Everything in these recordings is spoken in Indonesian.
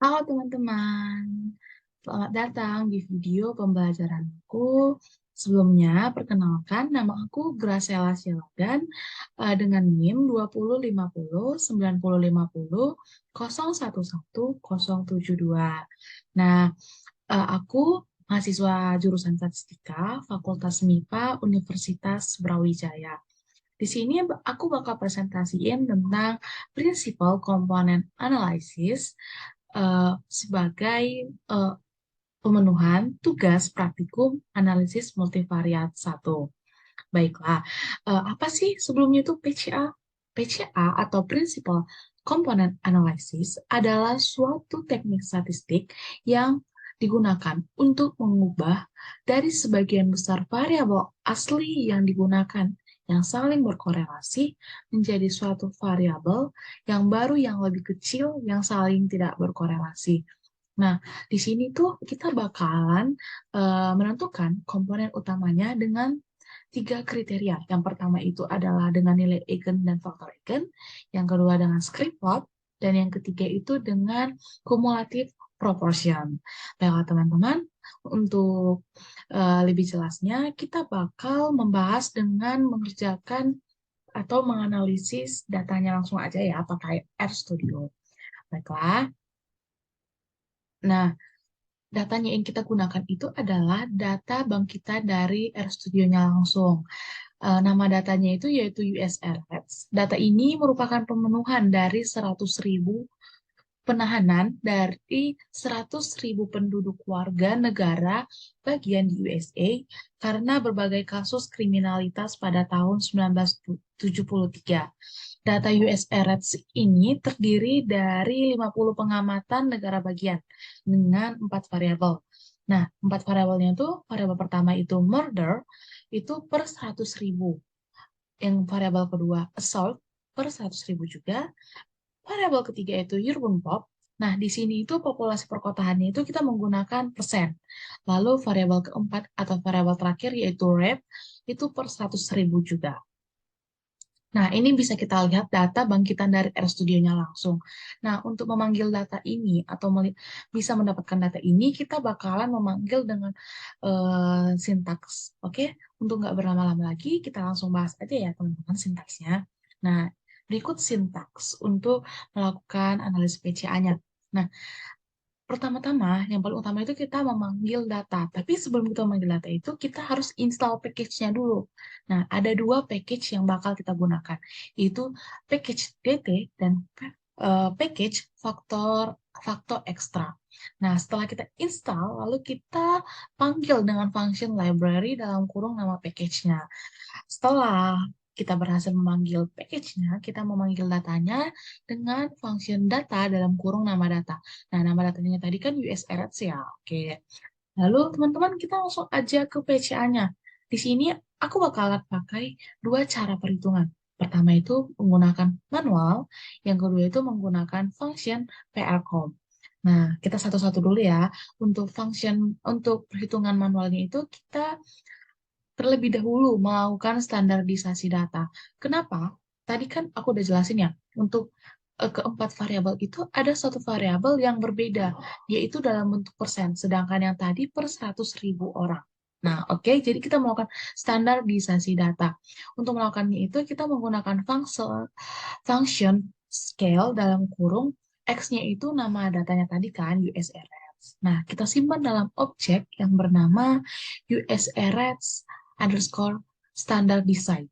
Halo teman-teman, selamat datang di video pembelajaranku. Sebelumnya, perkenalkan nama aku Graciela Silagan dengan NIM 2050 9050 011 072. Nah, aku mahasiswa jurusan Statistika Fakultas MIPA Universitas Brawijaya. Di sini aku bakal presentasiin tentang Principal Component Analysis sebagai eh, pemenuhan tugas praktikum analisis multivariat 1. Baiklah, apa sih sebelumnya itu PCA? PCA atau Principal Component Analysis adalah suatu teknik statistik yang digunakan untuk mengubah dari sebagian besar variabel asli yang digunakan yang saling berkorelasi menjadi suatu variabel yang baru yang lebih kecil yang saling tidak berkorelasi. Nah, di sini tuh kita bakalan menentukan komponen utamanya dengan tiga kriteria. Yang pertama itu adalah dengan nilai eigen dan faktor eigen, yang kedua dengan script plot, dan yang ketiga itu dengan cumulative proportion. Baiklah teman-teman, untuk lebih jelasnya kita bakal membahas dengan mengerjakan atau menganalisis datanya langsung aja ya pakai RStudio. Baiklah. Nah, datanya yang kita gunakan itu adalah data bangkitan dari RStudio-nya langsung. Nama datanya itu yaitu USRX. Data ini merupakan pemenuhan dari 100.000 penahanan dari 100.000 penduduk warga negara bagian di USA karena berbagai kasus kriminalitas pada tahun 1973. Data USRX ini terdiri dari 50 pengamatan negara bagian dengan 4 variabel. Nah, 4 variabelnya itu, variabel pertama itu murder, itu per 100.000. Yang variabel kedua assault per 100.000 juga. Variabel ketiga itu urban pop. Nah, di sini itu populasi perkotaannya itu kita menggunakan persen. Lalu variabel keempat atau variabel terakhir yaitu rate itu per 100.000 juga. Nah, ini bisa kita lihat data bangkitan dari RStudio-nya langsung. Nah, untuk memanggil data ini atau bisa mendapatkan data ini, kita bakalan memanggil dengan sintaks. Oke, untuk nggak berlama-lama lagi, kita langsung bahas aja ya teman-teman sintaksnya. Nah, berikut sintaks untuk melakukan analisis PCA-nya. Nah, pertama-tama, yang paling utama itu kita memanggil data. Tapi sebelum kita memanggil data itu, kita harus install package-nya dulu. Nah, ada dua package yang bakal kita gunakan, yaitu package DT dan package faktor faktor ekstra. Nah, setelah kita install, lalu kita panggil dengan function library dalam kurung nama package-nya. Setelah kita berhasil memanggil package-nya, kita memanggil datanya dengan function data dalam kurung nama data. Nah, nama datanya tadi kan USRX ya. Oke. Lalu teman-teman kita langsung aja ke PCA-nya. Di sini aku bakalan pakai dua cara perhitungan. Pertama itu menggunakan manual, yang kedua itu menggunakan function PRCOM. Nah, kita satu-satu dulu ya. Untuk perhitungan manualnya itu kita terlebih dahulu melakukan standarisasi data. Kenapa? Tadi kan aku udah jelasin ya, untuk keempat variabel itu ada satu variabel yang berbeda, yaitu dalam bentuk persen, sedangkan yang tadi per 100.000 orang. Nah, oke, jadi kita melakukan standarisasi data. Untuk melakukannya itu, kita menggunakan function scale dalam kurung, X-nya itu nama datanya tadi kan, USRS. Nah, kita simpan dalam objek yang bernama USRS underscore standar design.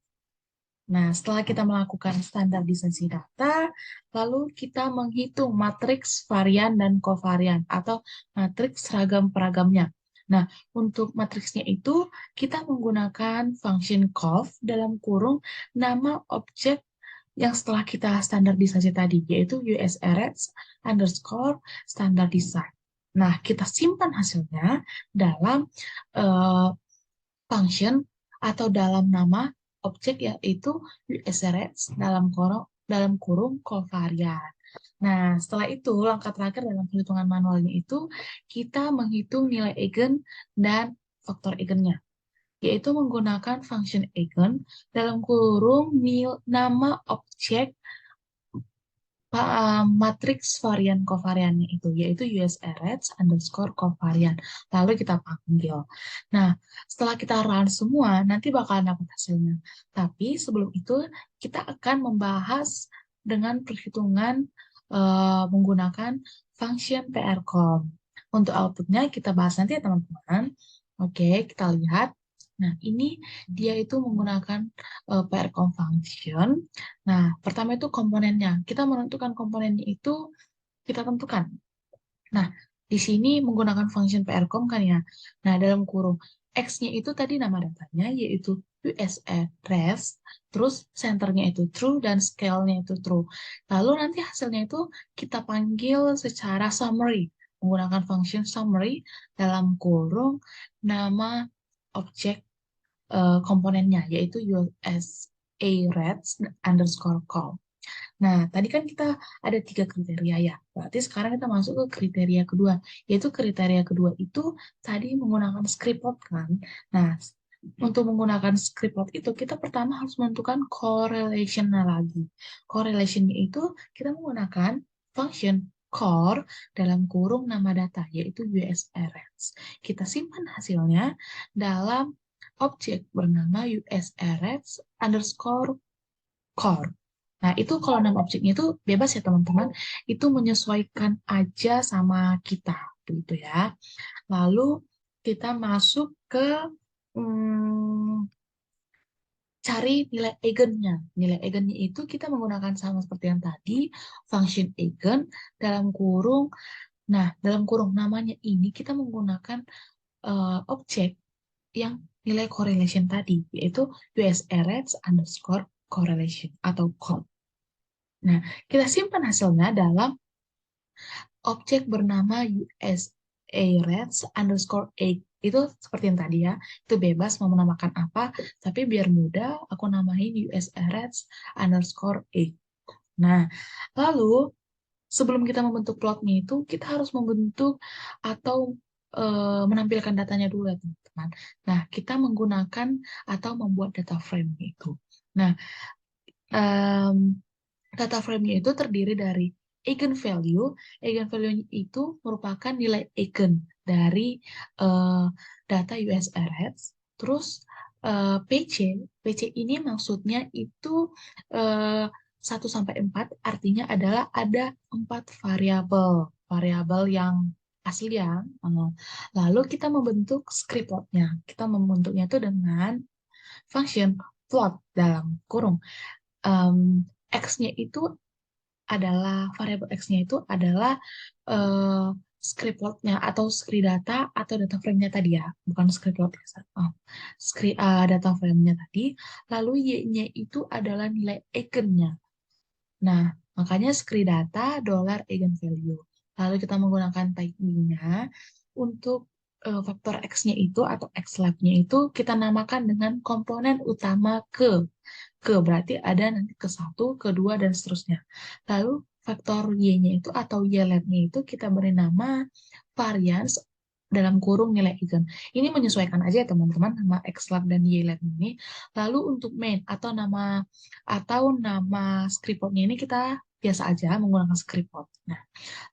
Nah, setelah kita melakukan standarisasi data, lalu kita menghitung matriks varian dan kovarian atau matriks seragam peragamnya. Nah, untuk matriksnya itu kita menggunakan function cov dalam kurung nama objek yang setelah kita standarisasi tadi, yaitu USRX underscore standard design. Nah, kita simpan hasilnya dalam uh, function atau dalam nama objek yaitu USRX dalam kurung kovarian. Nah, setelah itu langkah terakhir dalam perhitungan manualnya itu kita menghitung nilai eigen dan faktor eigennya, yaitu menggunakan function eigen dalam kurung nama objek matriks varian kovariannya itu, yaitu USRH underscore kovarian. Lalu kita panggil. Nah, setelah kita run semua, nanti bakalan dapat hasilnya. Tapi sebelum itu, kita akan membahas dengan perhitungan menggunakan function PRCOM. Untuk outputnya kita bahas nanti ya teman-teman. Oke, kita lihat. Nah, ini dia itu menggunakan PRCOM function. Nah, pertama itu komponennya. Kita menentukan komponennya itu kita tentukan. Nah, di sini menggunakan function PRCOM kan ya. Nah, dalam kurung X-nya itu tadi nama datanya yaitu USRS, terus centernya itu true dan scale-nya itu true. Lalu nanti hasilnya itu kita panggil secara summary menggunakan function summary dalam kurung nama objek komponennya yaitu USAREDS underscore call. Nah, tadi kan kita ada 3 kriteria ya. Berarti sekarang kita masuk ke kriteria kedua. Yaitu kriteria kedua itu tadi menggunakan script plot kan. Nah, untuk menggunakan script plot itu kita pertama harus menentukan correlation-nya lagi. Correlation-nya itu kita menggunakan function core dalam kurung nama data yaitu USRS. Kita simpan hasilnya dalam objek bernama USRS underscore core. Nah, itu kalau nama objeknya itu bebas ya teman-teman. Itu menyesuaikan aja sama kita, begitu ya. Lalu kita masuk ke cari nilai eigennya. Nilai eigennya itu kita menggunakan sama seperti yang tadi, function eigen dalam kurung. Nah, dalam kurung namanya ini kita menggunakan objek yang nilai correlation tadi, yaitu USRH underscore correlation atau COR. Nah, kita simpan hasilnya dalam objek bernama USAREDS underscore egg. Itu seperti yang tadi ya, itu bebas mau menamakan apa, tapi biar mudah aku namain USAREDS underscore egg. Nah, lalu sebelum kita membentuk plotnya itu, kita harus membentuk atau menampilkan datanya dulu ya teman-teman. Nah, kita menggunakan atau membuat data frame itu. Nah, data frame-nya itu terdiri dari eigenvalue. Eigenvalue itu merupakan nilai eigen dari data USRH. Terus PC, PC ini maksudnya itu 1 sampai 4 artinya adalah ada 4 variabel. Variabel yang asli ya. Lalu kita membentuk script plot-nya. Kita membentuknya itu dengan function plot dalam kurung. X-nya itu adalah variabel X-nya itu adalah script plot-nya atau script data atau data frame-nya tadi ya, bukan script plot ya. Data frame-nya tadi, lalu Y-nya itu adalah nilai eigennya. Nah, makanya script data dollar eigenvalue. Lalu kita menggunakan type-nya untuk faktor X-nya itu atau X-lab-nya itu kita namakan dengan komponen utama ke berarti ada nanti ke satu, kedua, dan seterusnya. Lalu faktor Y-nya itu atau Y-lab-nya itu kita beri nama variance dalam kurung nilai eigen. Ini menyesuaikan aja ya teman-teman nama X-lab dan Y-lab ini. Lalu untuk main atau nama script plot-nya ini kita biasa aja menggunakan script plot. Nah,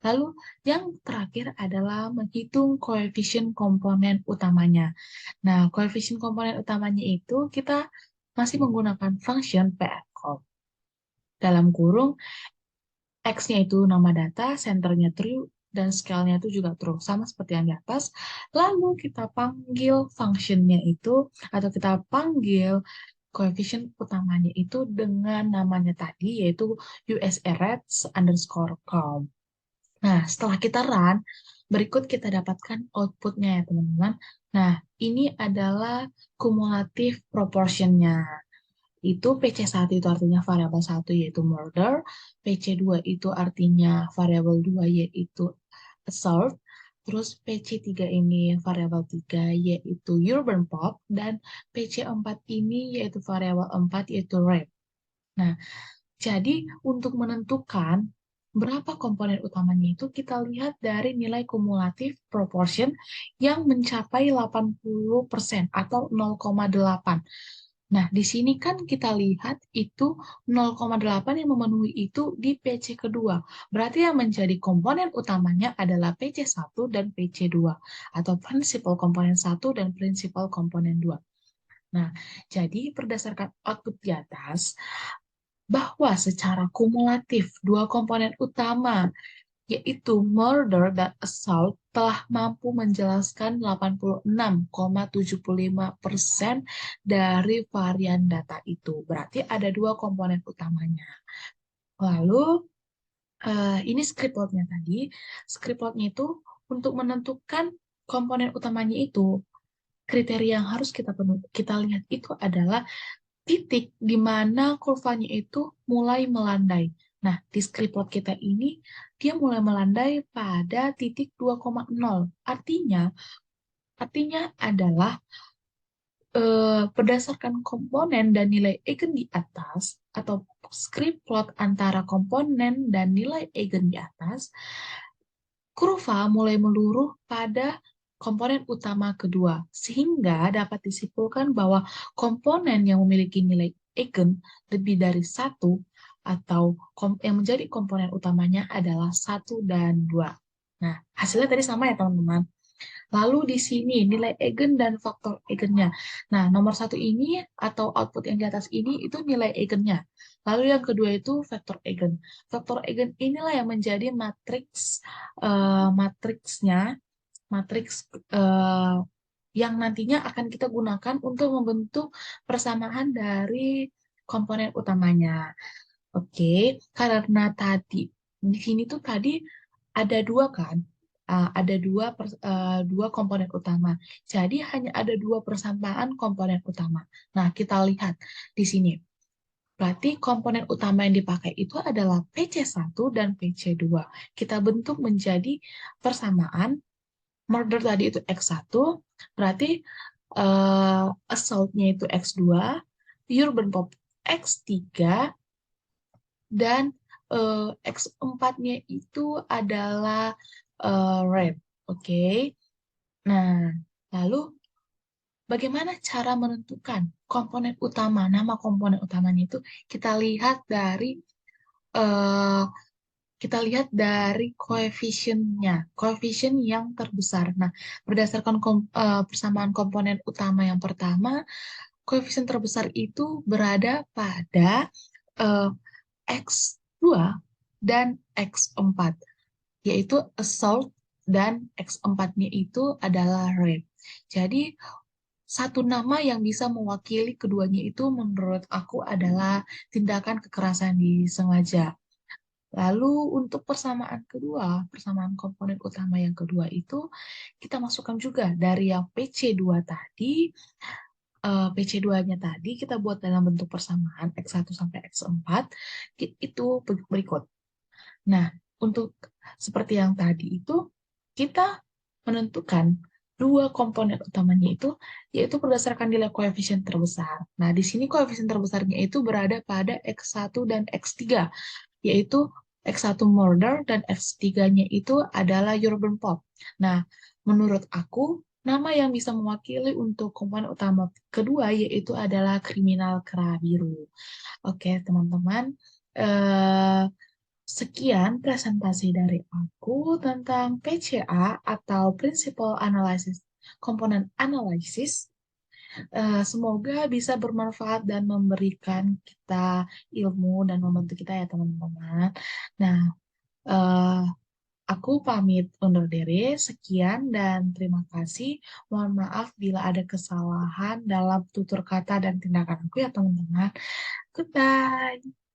lalu yang terakhir adalah menghitung koefisien komponen utamanya. Nah, koefisien komponen utamanya itu kita masih menggunakan function PRCOM. Dalam kurung, X-nya itu nama data, centernya true, dan scale-nya itu juga true. Sama seperti yang di atas. Lalu kita panggil function-nya itu, atau kita panggil koefisien utamanya itu dengan namanya tadi, yaitu USRH underscore com. Nah, setelah kita run, berikut kita dapatkan outputnya ya teman-teman. Nah, ini adalah kumulatif proportionnya. Itu PC1 itu artinya variabel 1 yaitu murder, PC2 itu artinya variabel 2 yaitu assert, terus PC3 ini variabel 3 yaitu urban pop, dan PC4 ini yaitu variabel 4 yaitu rep. Nah, jadi untuk menentukan berapa komponen utamanya itu kita lihat dari nilai kumulatif proportion yang mencapai 80% atau 0,8. Nah, di sini kan kita lihat itu 0,8 yang memenuhi itu di PC kedua. Berarti yang menjadi komponen utamanya adalah PC1 dan PC2, atau prinsipal komponen 1 dan prinsipal komponen 2. Nah, jadi berdasarkan output di atas, bahwa secara kumulatif dua komponen utama yaitu murder dan assault telah mampu menjelaskan 86,75% dari varian data itu. Berarti ada dua komponen utamanya. Lalu ini script plotnya tadi. Script plotnya itu untuk menentukan komponen utamanya itu, kriteria yang harus kita lihat itu adalah titik di mana kurvanya itu mulai melandai. Nah, di script plot kita ini, dia mulai melandai pada titik 2,0. Artinya adalah berdasarkan komponen dan nilai eigen di atas, atau script plot antara komponen dan nilai eigen di atas, kurva mulai meluruh pada komponen utama kedua, sehingga dapat disimpulkan bahwa komponen yang memiliki nilai eigen lebih dari satu, atau yang menjadi komponen utamanya adalah satu dan dua. Nah, hasilnya tadi sama ya teman-teman. Lalu di sini nilai eigen dan faktor eigennya. Nah, nomor satu ini atau output yang di atas ini itu nilai eigennya. Lalu yang kedua itu faktor eigen. Faktor eigen inilah yang menjadi matriksnya, matriks eh, yang nantinya akan kita gunakan untuk membentuk persamaan dari komponen utamanya. Oke, karena tadi di sini tuh tadi ada dua kan. Ada dua komponen utama. Jadi hanya ada dua persamaan komponen utama. Nah, kita lihat di sini. Berarti komponen utama yang dipakai itu adalah PC1 dan PC2. Kita bentuk menjadi persamaan. Murder tadi itu X1, berarti assault-nya itu X2, urban pop X3, dan X4-nya itu adalah red. Oke. Nah, lalu bagaimana cara menentukan komponen utama? Nama komponen utamanya itu kita lihat dari eh, koefisiennya, koefisien yang terbesar. Nah, berdasarkan persamaan komponen utama yang pertama, koefisien terbesar itu berada pada eh, X2 dan X4, yaitu assault, dan X4-nya itu adalah rape. Jadi, satu nama yang bisa mewakili keduanya itu menurut aku adalah tindakan kekerasan disengaja. Lalu untuk persamaan kedua, persamaan komponen utama yang kedua itu kita masukkan juga dari yang PC2 tadi, PC2-nya tadi kita buat dalam bentuk persamaan X1 sampai X4, itu berikut. Nah, untuk seperti yang tadi itu, kita menentukan dua komponen utamanya itu, yaitu berdasarkan nilai koefisien terbesar. Nah, di sini koefisien terbesarnya itu berada pada X1 dan X3, yaitu X1 murder dan X3-nya itu adalah urban pop. Nah, menurut aku, nama yang bisa mewakili untuk komponen utama kedua yaitu adalah kriminal kera biru. Oke, teman-teman. Eh, Sekian presentasi dari aku tentang PCA atau Principal Analysis Component Analysis. Semoga bisa bermanfaat dan memberikan kita ilmu dan membantu kita ya teman-teman. Nah, eh, aku pamit undur diri. Sekian dan terima kasih. Mohon maaf bila ada kesalahan dalam tutur kata dan tindakan aku ya teman-teman. Goodbye.